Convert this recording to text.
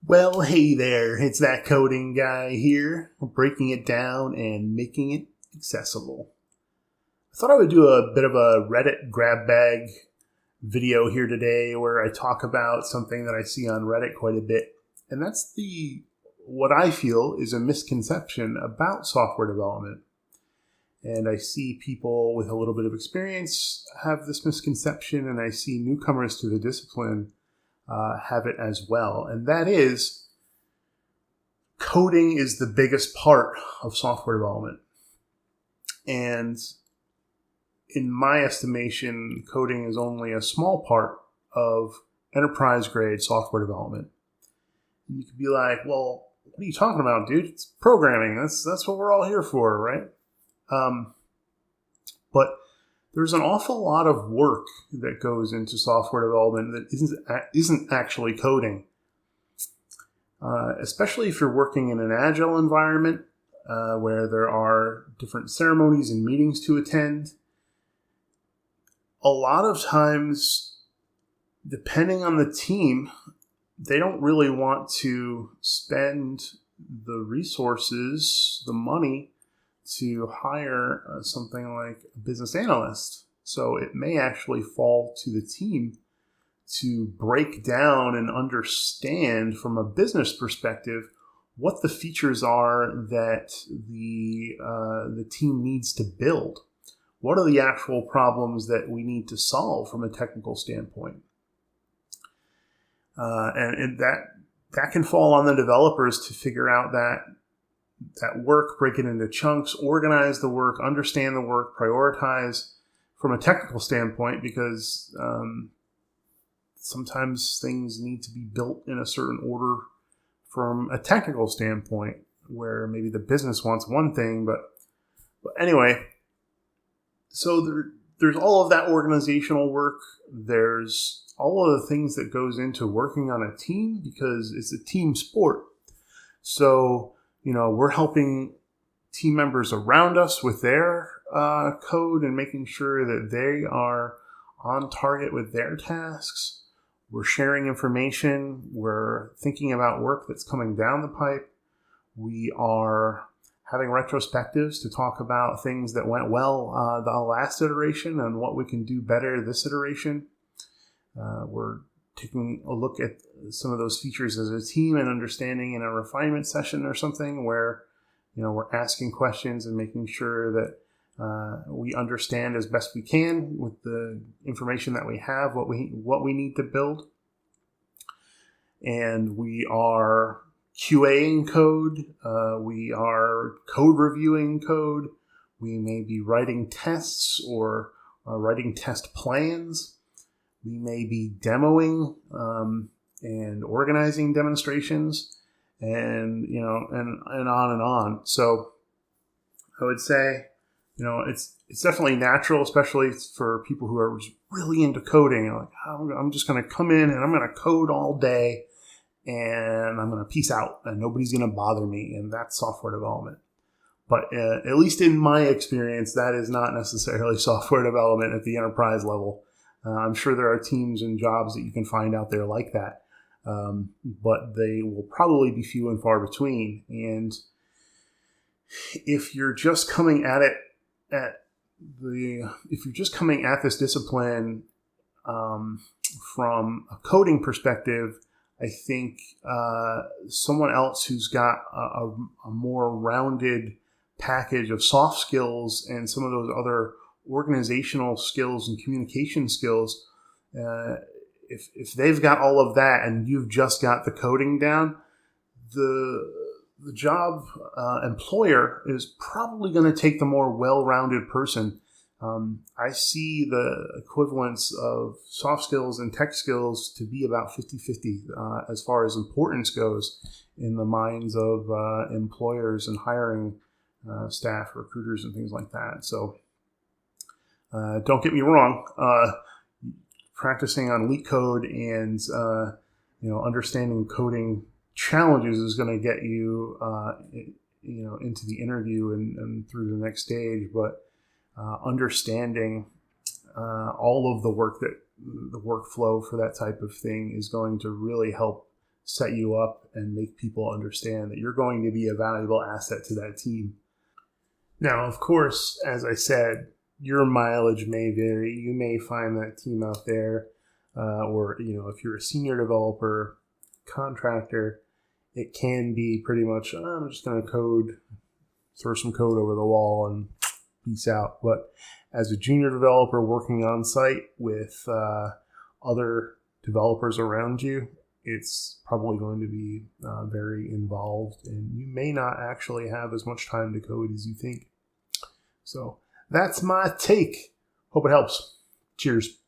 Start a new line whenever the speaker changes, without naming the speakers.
Well, hey there, it's that coding guy here, breaking it down and making it accessible. I thought I would do a bit of a Reddit grab bag video here today where I talk about something that I see on Reddit quite a bit, and that's what I feel is a misconception about software development. And I see people with a little bit of experience have this misconception, and I see newcomers to the discipline have it as well. And that is, coding is the biggest part of software development. And in my estimation, coding is only a small part of enterprise-grade software development. And you could be like, well, what are you talking about, dude? It's programming. That's what we're all here for, right? But there's an awful lot of work that goes into software development that isn't actually coding. Especially if you're working in an agile environment where there are different ceremonies and meetings to attend. A lot of times, depending on the team, they don't really want to spend the resources, the money, to hire something like a business analyst. So it may actually fall to the team to break down and understand from a business perspective what the features are that the team needs to build. What are the actual problems that we need to solve from a technical standpoint? And that can fall on the developers to figure out that work, break it into chunks, organize the work, understand the work, prioritize from a technical standpoint, because sometimes things need to be built in a certain order from a technical standpoint, where maybe the business wants one thing, but anyway, so there's all of that organizational work. There's all of the things that goes into working on a team, because it's a team sport. So we're helping team members around us with their code and making sure that they are on target with their tasks. We're sharing information. We're thinking about work that's coming down the pipe. We are having retrospectives to talk about things that went well the last iteration and what we can do better this iteration. We're taking a look at some of those features as a team and understanding in a refinement session or something where, we're asking questions and making sure that we understand as best we can with the information that we have, what we need to build. And we are QAing code. We are code reviewing code. We may be writing tests or writing test plans. We may be demoing and organizing demonstrations, and and on and on. So I would say, it's definitely natural, especially for people who are really into coding. Like, I'm just going to come in and I'm going to code all day, and I'm going to peace out, and nobody's going to bother me, and that's software development. But at least in my experience, that is not necessarily software development at the enterprise level. I'm sure there are teams and jobs that you can find out there like that, but they will probably be few and far between. And if you're just coming at it if you're just coming at this discipline from a coding perspective, I think someone else who's got a more rounded package of soft skills and some of those other organizational skills and communication skills, if they've got all of that and you've just got the coding down, the job employer is probably going to take the more well-rounded person. I see the equivalence of soft skills and tech skills to be about 50-50 as far as importance goes in the minds of employers and hiring staff, recruiters, and things like that. So don't get me wrong. Practicing on LeetCode and understanding coding challenges is going to get you into the interview and through the next stage. But understanding all of the workflow for that type of thing is going to really help set you up and make people understand that you're going to be a valuable asset to that team. Now, of course, as I said, your mileage may vary. You may find that team out there, or if you're a senior developer, contractor, it can be pretty much, I'm just going to throw some code over the wall and peace out. But as a junior developer working on site with other developers around you, it's probably going to be very involved, and you may not actually have as much time to code as you think. So that's my take. Hope it helps. Cheers.